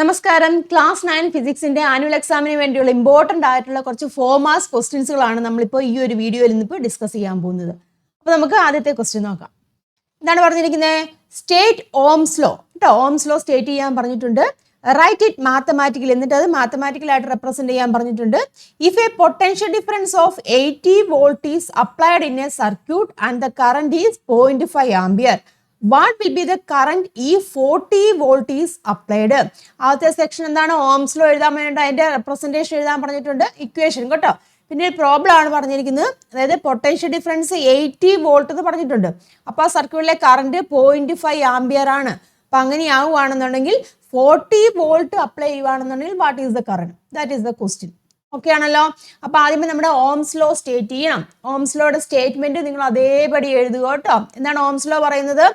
നമസ്കാരം. Class 9 ഫിസിക്സിന്റെ annual എക്സാമിന് വേണ്ടിയുള്ള ഇമ്പോർട്ടന്റ് ആയിട്ടുള്ള കുറച്ച് 4 മാർക്സ് ക്വസ്റ്റ്യൻസുകളാണ് നമ്മളിപ്പോൾ ഈ ഒരു വീഡിയോയിൽ നിന്ന് ഡിസ്കസ് ചെയ്യാൻ പോകുന്നത്. അപ്പോൾ നമുക്ക് ആദ്യത്തെ ക്വസ്റ്റ്യൻ നോക്കാം. എന്താണ് പറഞ്ഞിരിക്കുന്നത്? State Ohm's law. കേട്ടോ, ഓംസ് ലോ സ്റ്റേറ്റ് ചെയ്യാൻ പറഞ്ഞിട്ടുണ്ട്. റൈറ്റ് ഇറ്റ് മാത്തമാറ്റിക്കൽ, എന്നിട്ട് അത് മാത്തമാറ്റിക്കലായിട്ട് റെപ്രസെന്റ് ചെയ്യാൻ പറഞ്ഞിട്ടുണ്ട്. If A potential difference of 80 volt is applied in A circuit and the current is 0.5 ampere, what will be the current if 40 volt is applied? ആദ്യത്തെ section എന്താണ്? Ohm's law എഴുതാൻ വേണ്ടി അതിന്റെ representation എഴുതാൻ പറഞ്ഞിട്ടുണ്ട്, ഇക്വേഷൻ. കേട്ടോ, പിന്നെ ഒരു പ്രോബ്ലം ആണ് പറഞ്ഞിരിക്കുന്നത്. അതായത് പൊട്ടൻഷ്യൽ ഡിഫറൻസ് 80 വോൾട്ട് എന്ന് പറഞ്ഞിട്ടുണ്ട്. അപ്പോൾ ആ സർക്യൂട്ടിലെ കറണ്ട് 0.5 ആംപിയർ ആണ്. അപ്പൊ അങ്ങനെയാവുകയാണെന്നുണ്ടെങ്കിൽ 40 വോൾട്ട് അപ്ലൈ ചെയ്യുകയാണെന്നുണ്ടെങ്കിൽ what is the current? That is the question. Okay ആണല്ലോ. അപ്പൊ ആദ്യമേ നമ്മുടെ ഓംസ് ലോ സ്റ്റേറ്റ് ചെയ്യണം. ഓംസ് ലോയുടെ സ്റ്റേറ്റ്മെന്റ് നിങ്ങൾ അതേപടി എഴുതുക. കേട്ടോ, എന്താണ് ഓംസ് ലോ പറയുന്നത്?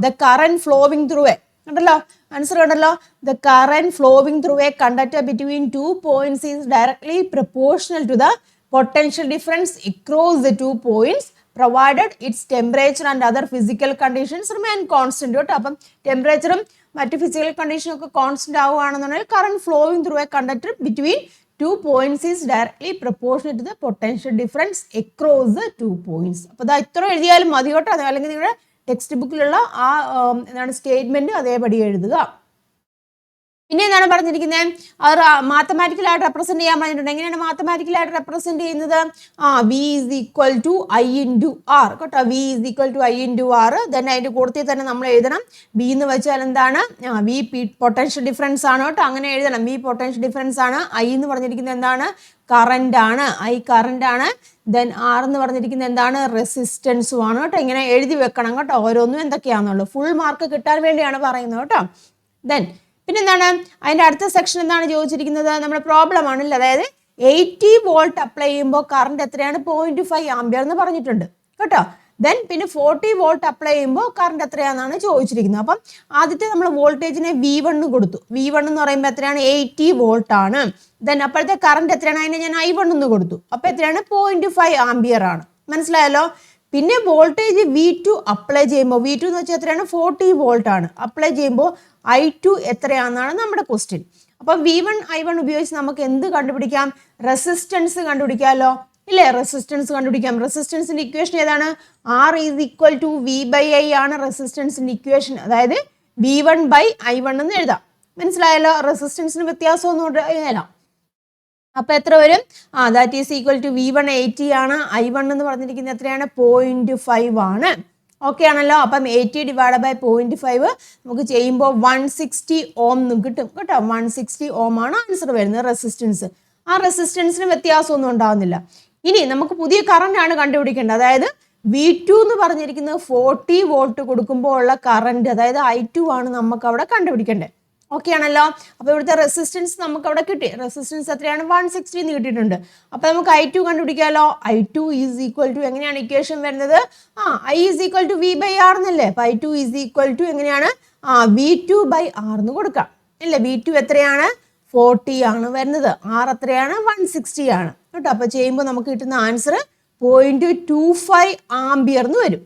The current flowing through a, കണ്ടല്ലോ ആൻസർ കണ്ടല്ലോ. The current flowing through a conductor between 2 points is directly proportional to the potential difference across the 2 points provided its temperature and other physical conditions remain constant. കേട്ടോ, അപ്പം ടെമ്പറേച്ചറും മറ്റ് physical കണ്ടീഷനും ഒക്കെ constant ആവുകയാണെന്നുണ്ടെങ്കിൽ current flowing through a conductor between 2 points is directly proportional to the potential difference across the 2 points. അപ്പോൾ ഇതാ ഇത്ര എഴുതിയാലും മതി കേട്ടോ. അല്ലെങ്കിൽ നിങ്ങളുടെ ടെക്സ്റ്റ് ബുക്കിലുള്ള ആ എന്താണ് സ്റ്റേറ്റ്മെന്റ് അതേപടി എഴുതുക. പിന്നെ എന്താണ് പറഞ്ഞിരിക്കുന്നത്? അത് മാത്തമാറ്റിക്കലായിട്ട് റെപ്രസെന്റ് ചെയ്യാൻ പറഞ്ഞിട്ടുണ്ട്. എങ്ങനെയാണ് മാത്തമാറ്റിക്കലായിട്ട് റെപ്രസെന്റ് ചെയ്യുന്നത്? V is equal to I into R. കേട്ടോ, V is equal to I into R. Then അതിന്റെ കൂട്ടത്തിൽ തന്നെ നമ്മൾ എഴുതണം വി എന്ന് വെച്ചാൽ എന്താണ്? വി പൊട്ടൻഷ്യൽ ഡിഫറൻസ് ആണ്. കേട്ടോ, അങ്ങനെ എഴുതണം. വി പൊട്ടൻഷ്യൽ ഡിഫറൻസ് ആണ്. ഐ എന്ന് പറഞ്ഞിരിക്കുന്നത് എന്താണ്? കറന്റ് ആണ്. ഐ കറന്റ് ആണ്. ദെൻ ആർ എന്ന് പറഞ്ഞിരിക്കുന്നത് എന്താണ്? റെസിസ്റ്റൻസും ആണ്. കേട്ടോ, ഇങ്ങനെ എഴുതി വെക്കണം. കേട്ടോ, ഓരോന്നും എന്തൊക്കെയാണെന്നുള്ളൂ ഫുൾ മാർക്ക് കിട്ടാൻ വേണ്ടിയാണ് പറയുന്നത്. കേട്ടോ, ദെൻ പിന്നെ എന്താണ് അതിന്റെ അടുത്ത സെക്ഷൻ എന്താണ് ചോദിച്ചിരിക്കുന്നത്? നമ്മുടെ പ്രോബ്ലം ആണല്ലോ. അതായത് 80 വോൾട്ട് അപ്ലൈ ചെയ്യുമ്പോൾ കറണ്ട് എത്രയാണ്? 0.5 ആംപിയർ എന്ന് പറഞ്ഞിട്ടുണ്ട്. കേട്ടോ, ദെൻ പിന്നെ 40 വോൾട്ട് അപ്ലൈ ചെയ്യുമ്പോൾ കറണ്ട് എത്രയാണെന്നാണ് ചോദിച്ചിരിക്കുന്നത്. അപ്പം ആദ്യത്തെ നമ്മൾ വോൾട്ടേജിനെ V1 കൊടുത്തു. V1 എന്ന് പറയുമ്പോൾ എത്രയാണ്? 80 വോൾട്ട് ആണ്. ദെൻ അപ്പോഴത്തെ കറണ്ട് എത്രയാണ്? അതിനെ ഞാൻ I1 എന്ന് കൊടുത്തു. അപ്പോൾ എത്രയാണ്? 0.5 ആംപിയർ ആണ്. മനസ്സിലായല്ലോ. പിന്നെ വോൾട്ടേജ് V2 അപ്ലൈ ചെയ്യുമ്പോൾ, V2 എന്ന് വെച്ചാൽ എത്രയാണ്? 40 വോൾട്ട് ആണ്. അപ്ലൈ ചെയ്യുമ്പോൾ I2 എത്രയാണെന്നാണ് നമ്മുടെ ക്വസ്റ്റ്യൻ. അപ്പൊ V1 I1 ഉപയോഗിച്ച് നമുക്ക് എന്ത് കണ്ടുപിടിക്കാം? റെസിസ്റ്റൻസ് കണ്ടുപിടിക്കാമല്ലോ, ഇല്ലേ? റെസിസ്റ്റൻസ് കണ്ടുപിടിക്കാം. റെസിസ്റ്റൻസിന്റെ ഇക്വേഷൻ ഏതാണ്? R is equal to V/I ആണ് റെസിസ്റ്റൻസിന്റെ ഇക്വേഷൻ. അതായത് V1/I1 എന്ന് എഴുതാം. മനസ്സിലായല്ലോ. റെസിസ്റ്റൻസിന് വ്യത്യാസമൊന്നും എഴുതാം. അപ്പൊ എത്ര വരും? That is equal to V1 80 ആണ്. I1 എന്ന് പറഞ്ഞിരിക്കുന്നത് എത്രയാണ്? 0.5 ആണ്. ഓക്കെ ആണല്ലോ. അപ്പം 80 ഡിവൈഡ് ബൈ 0.5 നമുക്ക് ചെയ്യുമ്പോൾ 160 ഓം കിട്ടും. കേട്ടോ, 160 ഓം ആണ് ആൻസർ വരുന്നത് റെസിസ്റ്റൻസ്. ആ റെസിസ്റ്റൻസിന് വ്യത്യാസമൊന്നും ഉണ്ടാവുന്നില്ല. ഇനി നമുക്ക് പുതിയ കറന്റ് ആണ് കണ്ടുപിടിക്കേണ്ടത്. അതായത് V2 എന്ന് പറഞ്ഞിരിക്കുന്നത് 40 വോൾട്ട് കൊടുക്കുമ്പോൾ ഉള്ള കറന്റ്, അതായത് I2 ആണ് നമുക്ക് അവിടെ കണ്ടുപിടിക്കേണ്ടത്. ഓക്കെ ആണല്ലോ. അപ്പൊ ഇവിടുത്തെ റെസിസ്റ്റൻസ് നമുക്ക് അവിടെ കിട്ടി. റെസിസ്റ്റൻസ് എത്രയാണ്? 160 എന്ന് കിട്ടിയിട്ടുണ്ട്. അപ്പൊ നമുക്ക് I2 കണ്ടുപിടിക്കാമല്ലോ. I2 ഈസ് ഈക്വൽ ടു, എങ്ങനെയാണ് ഇക്വേഷൻ വരുന്നത്? I is equal to V/R എന്നല്ലേ. അപ്പൊ I2 ഈസ് ഈക്വൽ ടു എങ്ങനെയാണ്? V2/R എന്ന് കൊടുക്കാം, അല്ലേ? V2 എത്രയാണ്? 40 ആണ് വരുന്നത്. R എത്രയാണ്? 160 ആണ്. കേട്ടോ, അപ്പൊ ചെയ്യുമ്പോൾ നമുക്ക് കിട്ടുന്ന ആൻസർ 0.25 ആംപിയർ എന്ന് വരും.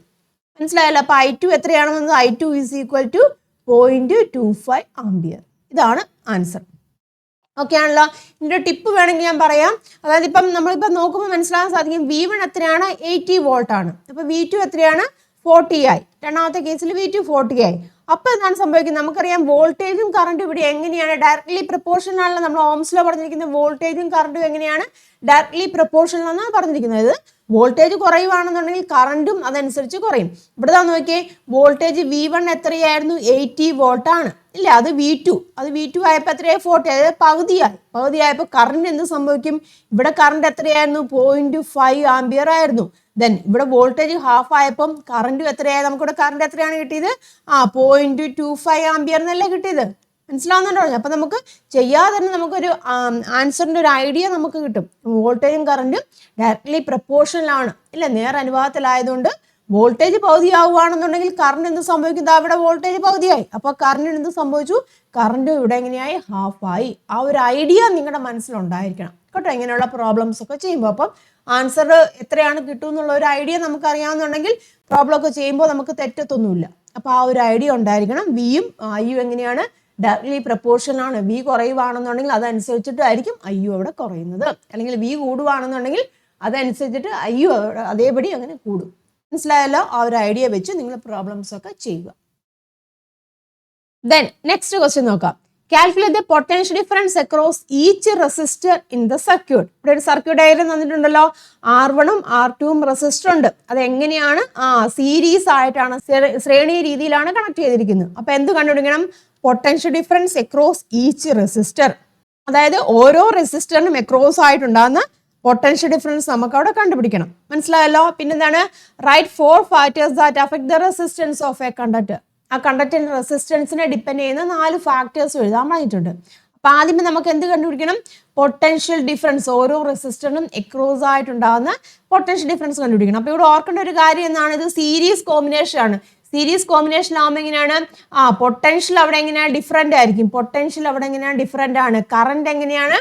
മനസ്സിലായല്ലോ. അപ്പൊ I2 എത്രയാണ് വന്നത്? I2 is equal to 0.25 ampere. ഇതാണ് ആൻസർ. ഓക്കെ ആണല്ലോ. ഇതിന്റെ ടിപ്പ് വേണമെങ്കിൽ ഞാൻ പറയാം. അതായത് ഇപ്പം നമ്മളിപ്പം നോക്കുമ്പോൾ മനസ്സിലാകാൻ സാധിക്കും V1 എത്രയാണ്? 80 വോൾട്ട് ആണ്. അപ്പൊ V2 എത്രയാണ്? 40 ആയി. രണ്ടാമത്തെ കേസിൽ V2 40 ആയി. അപ്പൊ എന്താണ് സംഭവിക്കുന്നത്? നമുക്കറിയാം വോൾട്ടേജും കറണ്ടും ഇവിടെ എങ്ങനെയാണ്? ഡയറക്ട്ലി പ്രൊപ്പോർഷണൽ ആണല്ലോ. നമ്മൾ ഓംസ് ലോ പറഞ്ഞിരിക്കുന്നത് വോൾട്ടേജും കറണ്ടും എങ്ങനെയാണ്? ഡയറക്ട്ലി പ്രൊപ്പോർഷണൽ എന്നാണ് പറഞ്ഞിരിക്കുന്നത്. വോൾട്ടേജ് കുറയുവാണെന്നുണ്ടെങ്കിൽ കറണ്ടും അതനുസരിച്ച് കുറയും. ഇവിടെ നോക്കിയേ, വോൾട്ടേജ് V1 എത്രയായിരുന്നു? 80 വോൾട്ട് ആണ്, ഇല്ല? അത് V2 ആയപ്പോൾ എത്രയായി? 40. അതായത് പകുതിയായപ്പോൾ കറണ്ട് എന്ത് സംഭവിക്കും? ഇവിടെ കറണ്ട് എത്രയായിരുന്നു? 0.5 ആംപിയർ ആയിരുന്നു. ദെൻ ഇവിടെ വോൾട്ടേജ് ഹാഫ് ആയപ്പം കറണ്ടും എത്രയായി? നമുക്കിവിടെ കറണ്ട് എത്രയാണ് കിട്ടിയത്? 0.25 ആംപിയർ എന്നല്ലേ കിട്ടിയത്. മനസ്സിലാവുന്നുണ്ടോ? അപ്പൊ നമുക്ക് ചെയ്യാതെ തന്നെ നമുക്കൊരു ആൻസറിന്റെ ഒരു ഐഡിയ നമുക്ക് കിട്ടും. വോൾട്ടേജും കറണ്ടും ഡയറക്ട്ലി പ്രൊപ്പോർഷണൽ ആണ്, ഇല്ല? നേർ അനുപാതത്തിലായതുകൊണ്ട് വോൾട്ടേജ് പകുതിയാവുകയാണെന്നുണ്ടെങ്കിൽ കറണ്ട് എന്ത് സംഭവിക്കും? അവിടെ വോൾട്ടേജ് പകുതിയായി. അപ്പൊ കറണ്ടിന് എന്ത് സംഭവിച്ചു? കറണ്ട് ഇവിടെ എങ്ങനെയായി? ഹാഫായി. ആ ഒരു ഐഡിയ നിങ്ങളുടെ മനസ്സിലുണ്ടായിരിക്കണം. കേട്ടോ, ഇങ്ങനെയുള്ള പ്രോബ്ലംസ് ഒക്കെ ചെയ്യുമ്പോൾ. അപ്പം ആൻസർ എത്രയാണ് കിട്ടും എന്നുള്ള ഒരു ഐഡിയ നമുക്ക് അറിയാവുന്നുണ്ടെങ്കിൽ പ്രോബ്ലം ഒക്കെ ചെയ്യുമ്പോൾ നമുക്ക് തെറ്റത്തൊന്നുമില്ല. അപ്പൊ ആ ഒരു ഐഡിയ ഉണ്ടായിരിക്കണം. വിയും ഐയും എങ്ങനെയാണ്? ഡയറക്ട്ലി പ്രപ്പോർഷൻ ആണ്. വി കുറയുവാണെന്നുണ്ടെങ്കിൽ അതനുസരിച്ചിട്ടായിരിക്കും IU അവിടെ കുറയുന്നത്, അല്ലെങ്കിൽ വി കൂടുവാണെന്നുണ്ടെങ്കിൽ അതനുസരിച്ചിട്ട് IU അതേപടി അങ്ങനെ കൂടും. മനസ്സിലായല്ലോ? ആ ഒരു ഐഡിയ വെച്ച് നിങ്ങൾ പ്രോബ്ലംസ് ഒക്കെ ചെയ്യുക. Then next question നോക്കാം. Calculate the potential difference across each resistor in the circuit. ഇവിടെ ഒരു സർക്യൂട്ട് ഡയഗ്രം തന്നിട്ടുണ്ടല്ലോ. R1ഉം R2ഉം റെസിസ്റ്റർ ഉണ്ട്. അത് എങ്ങനെയാണ്? സീരീസ് ആയിട്ടാണ്, ശ്രേണി രീതിയിലാണ് കണക്ട് ചെയ്തിരിക്കുന്നത്. അപ്പൊ എന്ത് കണ്ടുപിടിക്കണം? Potential difference across each resistor. അതായത് ഓരോ റെസിസ്റ്ററിനും അക്രോസ് ആയിട്ടുണ്ടാകുന്ന പൊട്ടൻഷ്യൽ ഡിഫറൻസ് നമുക്ക് അവിടെ കണ്ടുപിടിക്കണം. മനസ്സിലായല്ലോ? പിന്നെന്താണ്? Right 4 factors that affect the resistance of a conductor. ആ കണ്ടക്ടറിന്റെ റെസിസ്റ്റൻസിനെ ഡിപ്പെൻഡ് ചെയ്യുന്ന 4 ഫാക്ടേഴ്സ് എഴുതാൻ പറഞ്ഞിട്ടുണ്ട്. അപ്പൊ ആദ്യമേ നമുക്ക് എന്ത് കണ്ടുപിടിക്കണം? പൊട്ടൻഷ്യൽ ഡിഫറൻസ്, ഓരോ റെസിസ്റ്ററിനും എക്രോസ് ആയിട്ടുണ്ടാകുന്ന പൊട്ടൻഷ്യൽ ഡിഫറൻസ് കണ്ടുപിടിക്കണം. അപ്പൊ ഇവിടെ ഓർക്കേണ്ട ഒരു കാര്യം എന്താണ്? ഇത് സീരീസ് കോമ്പിനേഷൻ ആണ്. സീരീസ് കോമ്പിനേഷൻ ആകുമ്പോൾ എങ്ങനെയാണ്? പൊട്ടൻഷ്യൽ അവിടെ എങ്ങനെയാണ്? ഡിഫറെന്റ് ആയിരിക്കും. പൊട്ടൻഷ്യൽ അവിടെ എങ്ങനെയാണ്? ഡിഫറെന്റ് ആണ്. കറണ്ട് എങ്ങനെയാണ്?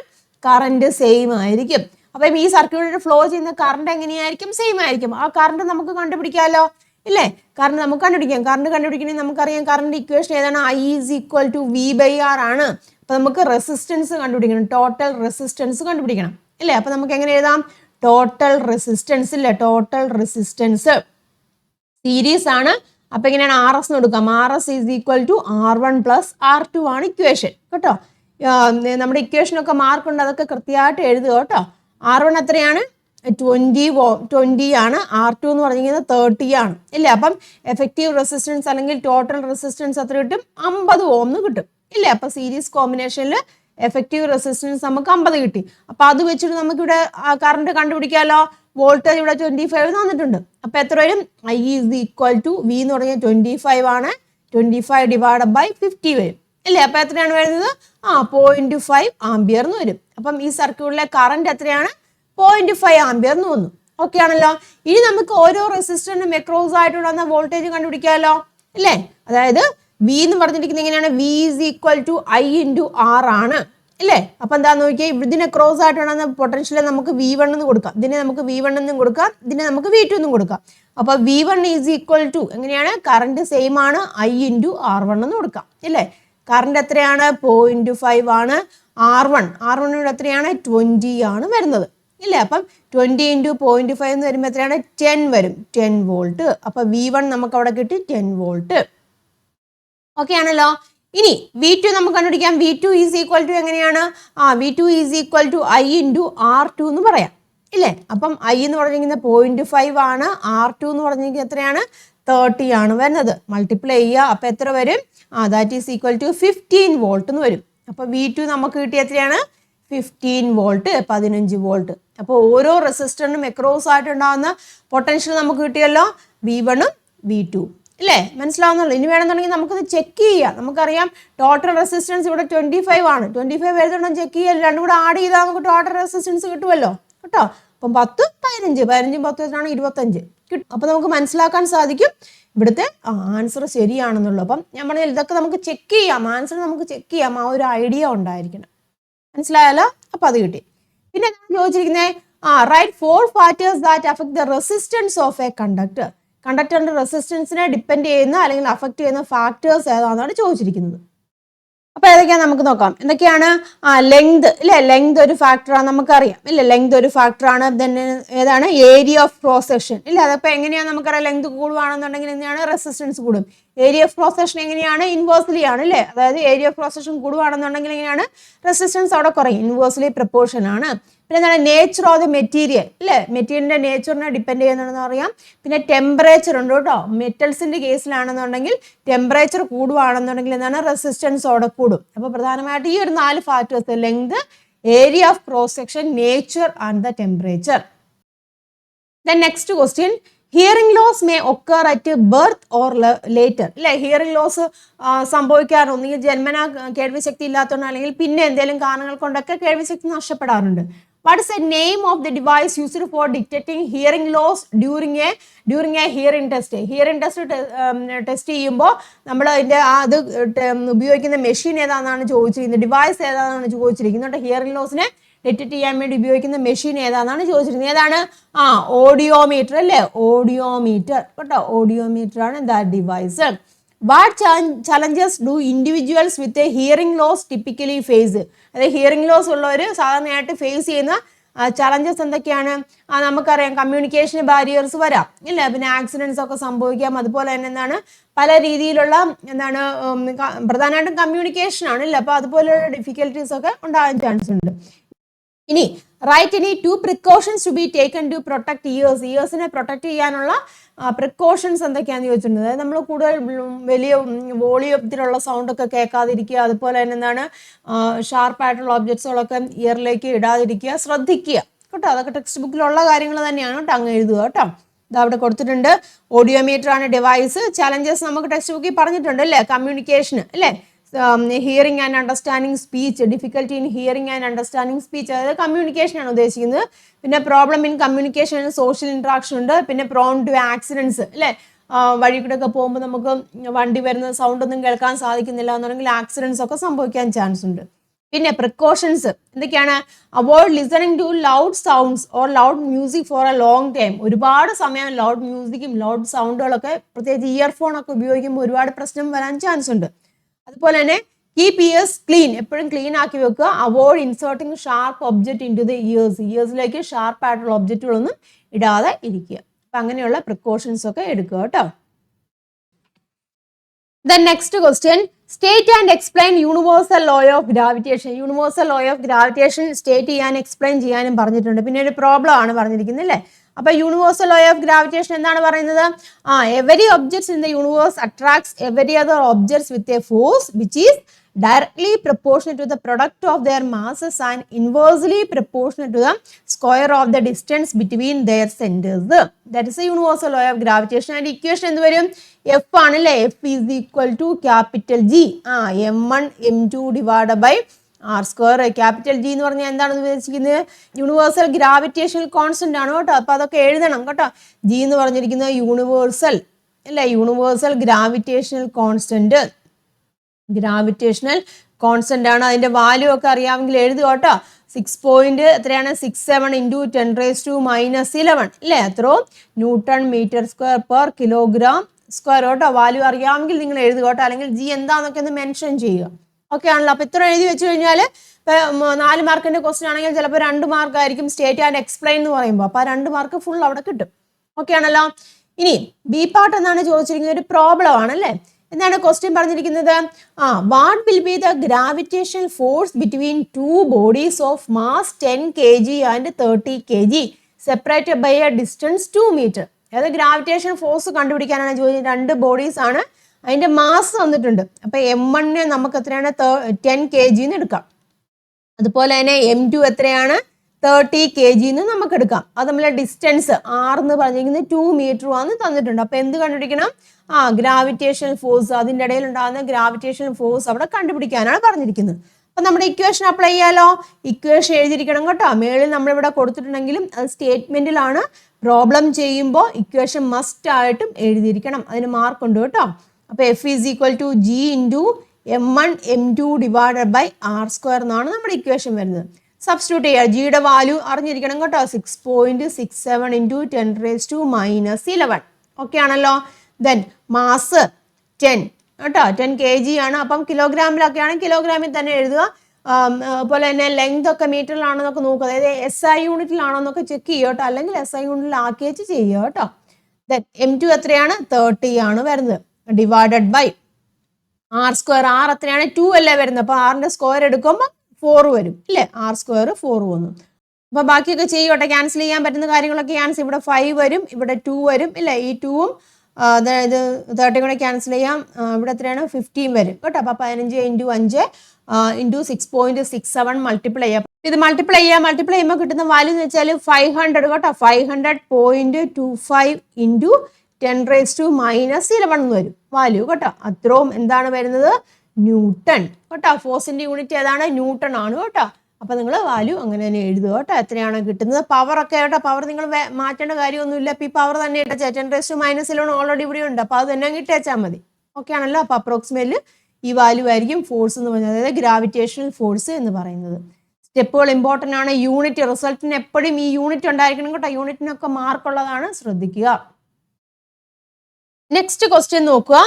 കറണ്ട് സെയിം ആയിരിക്കും. അപ്പം ഈ സർക്യൂട്ടിൽ ഫ്ലോ ചെയ്യുന്ന കറണ്ട് എങ്ങനെയായിരിക്കും? സെയിം ആയിരിക്കും. ആ കറണ്ട് നമുക്ക് കണ്ടുപിടിക്കാമല്ലോ, ഇല്ലേ? കറണ്ട് നമുക്ക് കണ്ടുപിടിക്കാം. കറണ്ട് കണ്ടുപിടിക്കണമെങ്കിൽ നമുക്കറിയാം കറണ്ട് ഇക്വേഷൻ ഏതാണ്? I = V/R ആണ്. അപ്പൊ നമുക്ക് റെസിസ്റ്റൻസ് കണ്ടുപിടിക്കണം, ടോട്ടൽ റെസിസ്റ്റൻസ് കണ്ടുപിടിക്കണം, ഇല്ലേ? അപ്പൊ നമുക്ക് എങ്ങനെ എഴുതാം? ടോട്ടൽ റെസിസ്റ്റൻസ്, ഇല്ലേ? ടോട്ടൽ റെസിസ്റ്റൻസ് സീരീസ് ആണ്. അപ്പൊ എങ്ങനെയാണ്? RS എന്ന് കൊടുക്കാം. RS = R1 + R2 ആണ് ഇക്വേഷൻ, കേട്ടോ. നമ്മുടെ ഇക്വേഷനൊക്കെ മാർക്ക് ഉണ്ട്, അതൊക്കെ കൃത്യമായിട്ട് എഴുതുക കേട്ടോ. R1 എത്രയാണ്? 20 ആണ്. R2 എന്ന് പറഞ്ഞിരിക്കുന്നത് 30 ആണ്, ഇല്ലേ? അപ്പം എഫക്റ്റീവ് റെസിസ്റ്റൻസ് അല്ലെങ്കിൽ ടോട്ടൽ റെസിസ്റ്റൻസ് എത്ര കിട്ടും? 50 Ω കിട്ടും, ഇല്ലേ? അപ്പൊ സീരീസ് കോമ്പിനേഷനിൽ എഫക്റ്റീവ് റെസിസ്റ്റൻസ് നമുക്ക് 50 കിട്ടി. അപ്പൊ അത് വെച്ചിട്ട് നമുക്ക് ഇവിടെ കറണ്ട് കണ്ടുപിടിക്കാമല്ലോ. വോൾട്ടേജ് ഇവിടെ 25 തന്നിട്ടുണ്ട്. അപ്പൊ എത്ര വരും? I = V എന്ന് പറഞ്ഞാൽ 25 ആണ്. 25 / 50 വരും, ഇല്ലേ? അപ്പൊ എത്രയാണ് വരുന്നത്? 0.5 ആംപിയർ എന്ന് വരും. അപ്പം ഈ സർക്യൂട്ടിലെ കറണ്ട് എത്രയാണ്? 0.5 ആംപിയർ എന്ന് വന്നു. ഓക്കെ ആണല്ലോ? ഇനി നമുക്ക് ഓരോ റെസിസ്റ്ററിനും എക്രോസ് ആയിട്ടുള്ള വോൾട്ടേജ് കണ്ടുപിടിക്കാമല്ലോ, ഇല്ലേ? അതായത് V എന്ന് പറഞ്ഞിരിക്കുന്നത് എങ്ങനെയാണ്? V = I × R ആണ്, ഇല്ലേ? അപ്പൊ എന്താന്ന് നോക്കിയാൽ ഇതിനെ ക്രോസ് ആയിട്ടുള്ള പൊട്ടൻഷ്യൽ നമുക്ക് V1 എന്ന് കൊടുക്കാം, ഇതിനെ നമുക്ക് V1 എന്നും കൊടുക്കാം, ഇതിനെ നമുക്ക് V2 എന്നും കൊടുക്കാം. അപ്പൊ V1 = എങ്ങനെയാണ്? കറണ്ട് സെയിം ആണ്, I × R1 എന്ന് കൊടുക്കാം, ഇല്ലേ? കറണ്ട് എത്രയാണ്? 0.5 ആണ്. R1 ഇവിടെ എത്രയാണ്? 20 ആണ് വരുന്നത്, ഇല്ലേ? അപ്പം 20 × 0.5 എന്ന് വരുമ്പോൾ എത്രയാണ്? 10 വരും, 10 വോൾട്ട്. അപ്പൊ V1 നമുക്ക് അവിടെ കിട്ടി 10 വോൾട്ട്. ഓക്കെ ആണല്ലോ? ഇനി V2 നമുക്ക് കണ്ടുപിടിക്കാം. V2 = എങ്ങനെയാണ്? V2 = I × R2 എന്ന് പറയാം, ഇല്ലേ? അപ്പം I എന്ന് പറഞ്ഞിരിക്കുന്നത് 0.5 ആണ്. R2 എന്ന് പറഞ്ഞിരിക്കുന്നത് എത്രയാണ്? 30 ആണ് വരുന്നത്. മൾട്ടിപ്ലൈ ചെയ്യുക. അപ്പൊ എത്ര വരും? ദാറ്റ് ഈസ് = 15 വോൾട്ട് എന്ന് വരും. അപ്പൊ V2 നമുക്ക് കിട്ടിയ എത്രയാണ്? 15 വോൾട്ട്, 15 വോൾട്ട്. അപ്പോൾ ഓരോ റെസിസ്റ്ററിനും എക്രോസ് ആയിട്ടുണ്ടാകുന്ന പൊട്ടൻഷ്യൽ നമുക്ക് കിട്ടിയല്ലോ, V1ഉം V2, ഇല്ലേ? മനസ്സിലാവുന്നുള്ളൂ. ഇനി വേണമെന്നുണ്ടെങ്കിൽ നമുക്കത് ചെക്ക് ചെയ്യാം. നമുക്കറിയാം ടോട്ടൽ റെസിസ്റ്റൻസ് ഇവിടെ 25 ആണ്. 25 വരുന്നുണ്ടോ ചെക്ക് ചെയ്യാം. രണ്ടും കൂടെ ആഡ് ചെയ്താൽ നമുക്ക് ടോട്ടൽ റെസിസ്റ്റൻസ് കിട്ടുമല്ലോ, കേട്ടോ. അപ്പം 10, 15, 15, 10 25 കിട്ടും. അപ്പം നമുക്ക് മനസ്സിലാക്കാൻ സാധിക്കും ഇവിടുത്തെ ആൻസർ ശരിയാണെന്നുള്ളൂ. അപ്പം ഞാൻ പറഞ്ഞാൽ ഇതൊക്കെ നമുക്ക് ചെക്ക് ചെയ്യാം, ആൻസർ നമുക്ക് ചെക്ക് ചെയ്യാം. ആ ഒരു ഐഡിയ ഉണ്ടായിരിക്കണം. മനസ്സിലായല്ലോ? അപ്പൊ അത് കിട്ടി. പിന്നെ ചോദിച്ചിരിക്കുന്നത് write 4 factors that affect the resistance of a conductor. കണ്ടക്ടറിന്റെ റെസിസ്റ്റൻസിനെ ഡിപ്പെൻഡ് ചെയ്യുന്ന അല്ലെങ്കിൽ അഫക്ട് ചെയ്യുന്ന ഫാക്ടേഴ്സ് ഏതാണെന്നാണ് ചോദിച്ചിരിക്കുന്നത്. അപ്പൊ ഏതൊക്കെയാണ് നമുക്ക് നോക്കാം. എന്തൊക്കെയാണ്? ലെങ്ത്, ഇല്ലേ? ലെങ്ത് ഒരു ഫാക്ടറാണ്, നമുക്കറിയാം, ഇല്ലേ? ലെങ്ത് ഒരു ഫാക്ടറാണ്. ഏതാണ്? ഏരിയ ഓഫ് ക്രോസ് സെക്ഷൻ, ഇല്ലേ? അതപ്പോ എങ്ങനെയാണ് നമുക്കറിയാം? ലെങ്ത് കൂടുവാണെന്നുണ്ടെങ്കിൽ എന്താണ്? റെസിസ്റ്റൻസ് കൂടും. ഏരിയ ഓഫ് ക്രോസ് സെക്ഷൻ എങ്ങനെയാണ്? ഇൻവേഴ്സ്ലി ആണ്, ഇല്ലേ? അതായത് ഏരിയ ഓഫ് ക്രോസ് സെക്ഷൻ കൂടുവാണെന്നുണ്ടെങ്കിൽ എങ്ങനെയാണ്? റെസിസ്റ്റൻസ് അവിടെ കുറയും, ഇൻവേഴ്സ്ലി പ്രപ്പോർഷൻ ആണ്. പിന്നെ എന്താണ്? നേച്ചർ ഓഫ് ദ മെറ്റീരിയൽ, ഇല്ലേ? മെറ്റീരിയലിന്റെ നേച്ചറിനെ ഡിപ്പെൻഡ് ചെയ്യുന്നതെന്ന് അറിയാം. പിന്നെ ടെമ്പറേച്ചർ ഉണ്ട് കേട്ടോ. മെറ്റൽസിന്റെ കേസിലാണെന്നുണ്ടെങ്കിൽ ടെമ്പറേച്ചർ കൂടുവാണെന്നുണ്ടെങ്കിൽ എന്താണ്? റെസിസ്റ്റൻസ് അവിടെ കൂടും. അപ്പൊ പ്രധാനമായിട്ട് ഈ ഒരു 4 factors: length, area of cross section, nature and the temperature. Then next question, hearing loss may occur at birth or later, അല്ലെ? ഹിയറിംഗ് ലോസ് സംഭവിക്കാറുണ്ട്. ഒന്നുകിൽ ജന്മന കേൾവിശക്തി ഇല്ലാത്തതുകൊണ്ട് അല്ലെങ്കിൽ പിന്നെ എന്തെങ്കിലും കാരണങ്ങൾ കൊണ്ടൊക്കെ കേൾവിശക്തി നഷ്ടപ്പെടാറുണ്ട്. What is the name of the device used for detecting hearing loss during a hearing test? Hearing test test ചെയ്യുമ്പോൾ നമ്മൾ അതിൻ്റെ അത് ഉപയോഗിക്കുന്ന മെഷീൻ ഏതാണെന്നാണ് ചോദിച്ചിരിക്കുന്നത്, ഡിവൈസ് ഏതാണെന്നാണ് ചോദിച്ചിരിക്കുന്നത്. ഹിയറിംഗ് ലോസിനെ ഡിറ്റക്ട് ചെയ്യാൻ വേണ്ടി ഉപയോഗിക്കുന്ന മെഷീൻ ഏതാണെന്നാണ് ചോദിച്ചിരിക്കുന്നത്. ഏതാണ്? ഓഡിയോമീറ്റർ, അല്ലേ? ഓഡിയോമീറ്റർ, കേട്ടോ. ഓഡിയോമീറ്റർ ആണ് എന്താ device. What challenges do individuals with a hearing loss typically face? അതായത് ഹിയറിംഗ് ലോസ് ഉള്ളവർ സാധാരണയായിട്ട് ഫേസ് ചെയ്യുന്ന ചലഞ്ചസ് എന്തൊക്കെയാണ്? നമുക്കറിയാം, കമ്മ്യൂണിക്കേഷൻ ബാരിയേഴ്സ് വരാം, ഇല്ല, പിന്നെ ആക്സിഡൻസ് ഒക്കെ സംഭവിക്കാം. അതുപോലെ തന്നെ എന്താണ്, പല രീതിയിലുള്ള എന്താണ്, പ്രധാനമായിട്ടും കമ്മ്യൂണിക്കേഷൻ ആണ്, ഇല്ല, അപ്പോൾ അതുപോലെയുള്ള ഡിഫിക്കൽട്ടീസ് ഒക്കെ ഉണ്ടാകാൻ ചാൻസ് ഉണ്ട്. ഇനി റൈറ്റ് ഇനി 2 precautions to be taken to protect ഇയേഴ്സിനെ പ്രൊട്ടക്ട് ചെയ്യാനുള്ള പ്രിക്കോഷൻസ് എന്തൊക്കെയാണെന്ന് ചോദിച്ചിട്ടുണ്ട്. അതായത് നമ്മൾ കൂടുതൽ വലിയ വോളിയത്തിലുള്ള സൗണ്ട് ഒക്കെ കേൾക്കാതിരിക്കുക, അതുപോലെ തന്നെ എന്താണ്, ഷാർപ്പായിട്ടുള്ള ഒബ്ജക്ട്സുകളൊക്കെ ഇയറിലേക്ക് ഇടാതിരിക്കുക, ശ്രദ്ധിക്കുക കേട്ടോ. അതൊക്കെ ടെക്സ്റ്റ് ബുക്കിലുള്ള കാര്യങ്ങൾ തന്നെയാണ് കേട്ടോ, അങ്ങ് എഴുതുക കേട്ടോ. ഇത് അവിടെ കൊടുത്തിട്ടുണ്ട്. ഓഡിയോമീറ്റർ ആണ് ഡിവൈസ്. ചലഞ്ചസ് നമുക്ക് ടെക്സ്റ്റ് ബുക്കിൽ പറഞ്ഞിട്ടുണ്ട് അല്ലേ, കമ്മ്യൂണിക്കേഷൻ അല്ലേ, hearing and understanding speech, difficulty in hearing and understanding speech, അതായത് കമ്മ്യൂണിക്കേഷൻ ആണ് ഉദ്ദേശിക്കുന്നത്. പിന്നെ problem in communication, social interaction ഉണ്ട്. പിന്നെ പ്രോൺ ടു ആക്സിഡൻസ് അല്ലേ, വഴി കൂടെ ഒക്കെ പോകുമ്പോൾ നമുക്ക് വണ്ടി വരുന്ന സൗണ്ട് ഒന്നും കേൾക്കാൻ സാധിക്കുന്നില്ല എന്നുണ്ടെങ്കിൽ ആക്സിഡൻസ് ഒക്കെ സംഭവിക്കാൻ ചാൻസ് ഉണ്ട്. പിന്നെ പ്രിക്കോഷൻസ് എന്തൊക്കെയാണ്? Avoid listening to loud sounds or loud music for a long time. ഒരുപാട് സമയം ലൗഡ് മ്യൂസിക്കും ലൗഡ് സൗണ്ടുകളൊക്കെ, പ്രത്യേകിച്ച് ഇയർഫോൺ ഒക്കെ ഉപയോഗിക്കുമ്പോൾ ഒരുപാട് പ്രശ്നം വരാൻ ചാൻസ് ഉണ്ട്. അതുപോലെ തന്നെ കീപ് ഇയേഴ്സ് ക്ലീൻ, എപ്പോഴും ക്ലീൻ ആക്കി വെക്കുക. Avoid inserting sharp object into the ഇയേഴ്സിലേക്ക് ഷാർപ്പ് ആയിട്ടുള്ള ഒബ്ജക്റ്റുകളൊന്നും ഇടാതെ ഇരിക്കുക. അപ്പൊ അങ്ങനെയുള്ള പ്രിക്കോഷൻസ് ഒക്കെ എടുക്കുക കേട്ടോ. Then next question, state and explain universal law of gravitation. Universal law of gravitation state ചെയ്യാൻ എക്സ്പ്ലെയിൻ ചെയ്യാനും പറഞ്ഞിട്ടുണ്ട്. പിന്നെ ഒരു പ്രോബ്ലം ആണ് പറഞ്ഞിരിക്കുന്നത് അല്ലേ. അപ്പൊ യൂണിവേഴ്സൽ ലോ ഓഫ് ഗ്രാവിറ്റേഷൻ എന്താണ് പറയുന്നത്? Every objects in the universe attracts every other objects with a force which is directly proportional to the product of their masses and inversely proportional to the square of the distance between their centers. That is a universal law of gravitation. And equation എന്ത് വരും? F ആണല്ലേ, F is equal to capital G, m1 m2 divided by r square. Capital G എന്ന് പറഞ്ഞാൽ എന്താണ് ഉദ്ദേശിക്കുന്നത്? Universal gravitational constant ആണ് കേട്ടോ. അപ്പൊ അതൊക്കെ എഴുതണം കേട്ടോ. ജി എന്ന് പറഞ്ഞിരിക്കുന്നത് യൂണിവേഴ്സൽ അല്ലെ, universal gravitational constant, gravitational constant ആണ്. അതിന്റെ വാല്യൂ ഒക്കെ അറിയാമെങ്കിൽ എഴുതുക കേട്ടോ. 6.67 into 10⁻⁻11 അല്ലേ, എത്രയോ newton metre square per kilogram square കേട്ടോ. വാല്യൂ അറിയാമെങ്കിൽ നിങ്ങൾ എഴുതുക കേട്ടോ, അല്ലെങ്കിൽ ജി എന്താന്നൊക്കെ ഒന്ന് മെൻഷൻ ചെയ്യുക. ഓക്കെ ആണല്ലോ. അപ്പൊ ഇത്ര എഴുതി വെച്ച് കഴിഞ്ഞാൽ 4 മാർക്കിന്റെ ക്വസ്റ്റ്യൻ ആണെങ്കിൽ ചിലപ്പോൾ 2 മാർക്ക് ആയിരിക്കും സ്റ്റേറ്റ് ആൻഡ് എക്സ്പ്ലെയിൻ എന്ന് പറയുമ്പോൾ. അപ്പൊ 2 മാർക്ക് ഫുൾ അവിടെ കിട്ടും. ഓക്കെ ആണല്ലോ. ഇനി ബി പാർട്ട് എന്നാണ് ചോദിച്ചിരിക്കുന്നത്, ഒരു പ്രോബ്ലം ആണല്ലേ. എന്താണ് ക്വസ്റ്റ്യൻ പറഞ്ഞിരിക്കുന്നത്? What will be the gravitation force between 2 bodies of mass 10 kg and 30 kg separated by a distance 2 meter. അതായത് ഗ്രാവിറ്റേഷൻ ഫോഴ്സ് കണ്ടുപിടിക്കാനാണ് ചോദിച്ചത്. 2 ബോഡീസ് ആണ്, അതിന്റെ മാസ് തന്നിട്ടുണ്ട്. അപ്പൊ m1 നമുക്ക് എത്രയാണ്? 10 kg എന്ന് എടുക്കാം. അതുപോലെ തന്നെ m2 എത്രയാണ്? 30 kg എന്ന് നമുക്ക് എടുക്കാം. അത് നമ്മളെ ഡിസ്റ്റൻസ് r എന്ന് പറഞ്ഞിരിക്കുന്നത് 2 meter ആണെന്ന് തന്നിട്ടുണ്ട്. അപ്പൊ എന്ത് കണ്ടുപിടിക്കണം? ഗ്രാവിറ്റേഷണൽ ഫോഴ്സ്, അതിൻ്റെ ഇടയിൽ ഉണ്ടാകുന്ന ഗ്രാവിറ്റേഷണൽ ഫോഴ്സ് അവിടെ കണ്ടുപിടിക്കാനാണ് പറഞ്ഞിരിക്കുന്നത്. അപ്പൊ നമ്മുടെ ഇക്വേഷൻ അപ്ലൈ ചെയ്യാലോ. ഇക്വേഷൻ എഴുതിയിരിക്കണം കേട്ടോ. മേളിൽ നമ്മളിവിടെ കൊടുത്തിട്ടുണ്ടെങ്കിലും അത് സ്റ്റേറ്റ്മെന്റിലാണ്. പ്രോബ്ലം ചെയ്യുമ്പോൾ ഇക്വേഷൻ മസ്റ്റ് ആയിട്ടും എഴുതിയിരിക്കണം. അതിന് മാർക്ക് ഉണ്ട് കേട്ടോ. അപ്പൊ F is equal to G into m1 m2 divided by r square എന്നാണ് നമ്മുടെ ഇക്വേഷൻ വരുന്നത്. സബ്സ്റ്റിറ്റ്യൂട്ട് ചെയ്യുക. ജിയുടെ വാല്യൂ അറിഞ്ഞിരിക്കണം കേട്ടോ. 6.67 into 10⁻⁻11. ഓക്കെ ആണല്ലോ. ദെൻ മാസ് 10 കേട്ടോ, 10 kg ആണ്. അപ്പം കിലോഗ്രാമിലൊക്കെ ആണെങ്കിൽ കിലോഗ്രാമിൽ തന്നെ എഴുതുക. അതുപോലെ തന്നെ ലെങ്ത് ഒക്കെ മീറ്ററിലാണെന്നൊക്കെ നോക്കുക. അതായത് SI യൂണിറ്റിലാണോ എന്നൊക്കെ ചെക്ക് ചെയ്യുക കേട്ടോ. അല്ലെങ്കിൽ SI യൂണിറ്റിൽ ആക്കി വെച്ച് ചെയ്യുക കേട്ടോ. ദെൻ m2 എത്രയാണ്? 30 ആണ് വരുന്നത്. Divided by r square. r എത്രയാണ്? 2 അല്ലേ വരുന്നത്. അപ്പൊ r സ്ക്വയർ എടുക്കുമ്പോൾ 4 വരും ഇല്ലേ. r സ്ക്വയർ 4 വന്നു. അപ്പൊ ബാക്കിയൊക്കെ ചെയ്യോട്ടെ. ക്യാൻസൽ ചെയ്യാൻ പറ്റുന്ന കാര്യങ്ങളൊക്കെ ക്യാൻസൽ. ഇവിടെ 5 വരും, ഇവിടെ 2 വരും ഇല്ലേ. ഈ 2ഉം അതായത് 30 കൂടെ ക്യാൻസൽ ചെയ്യാം. ഇവിടെ എത്രയാണ്? 15 വരും കേട്ടോ. അപ്പൊ 15 into 5 into 6.67 മൾട്ടിപ്ലൈ ചെയ്യാം. ഇത് മൾട്ടിപ്ലൈ ചെയ്യുമ്പോൾ കിട്ടുന്ന വാല്യൂ എന്ന് വെച്ചാൽ 500 കേട്ടോ. 500.25 into 10⁻⁻11 എന്ന് വരും വാല്യൂ കേട്ടോ. അത്രയും എന്താണ് വരുന്നത്? ന്യൂട്ടൺ കേട്ടോ. ഫോഴ്സിന്റെ യൂണിറ്റ് ഏതാണ്? ന്യൂട്ടൺ ആണ് കേട്ടോ. അപ്പൊ നിങ്ങൾ വാല്യൂ അങ്ങനെ തന്നെ എഴുതുക കേട്ടോ. എത്രയാണ് കിട്ടുന്നത്? പവർ ഒക്കെ കേട്ടോ. പവർ നിങ്ങൾ മാറ്റേണ്ട കാര്യമൊന്നുമില്ല. ഇപ്പൊ ഈ പവർ തന്നെ ഇട്ടേച്ചാ. 10⁻⁻11 ഓൾറെഡി ഇവിടെ ഉണ്ട്. അപ്പൊ അത് തന്നെ ഇട്ടേച്ചാൽ മതി. ഓക്കെ ആണല്ലോ. അപ്പൊ അപ്രോക്സിമേറ്റ്ലി ഈ വാല്യൂ ആയിരിക്കും ഫോഴ്സ് എന്ന് പറഞ്ഞത്, അതായത് ഗ്രാവിറ്റേഷണൽ ഫോഴ്സ് എന്ന് പറയുന്നത്. സ്റ്റെപ്പുകൾ ഇമ്പോർട്ടൻ്റ് ആണ്. യൂണിറ്റ് റിസൾട്ടിന് എപ്പോഴും ഈ യൂണിറ്റ് ഉണ്ടായിരിക്കണം കേട്ടോ. യൂണിറ്റിനൊക്കെ മാർക്ക് ഉള്ളതാണ്, ശ്രദ്ധിക്കുക. നെക്സ്റ്റ് ക്വസ്റ്റ്യൻ നോക്കുക.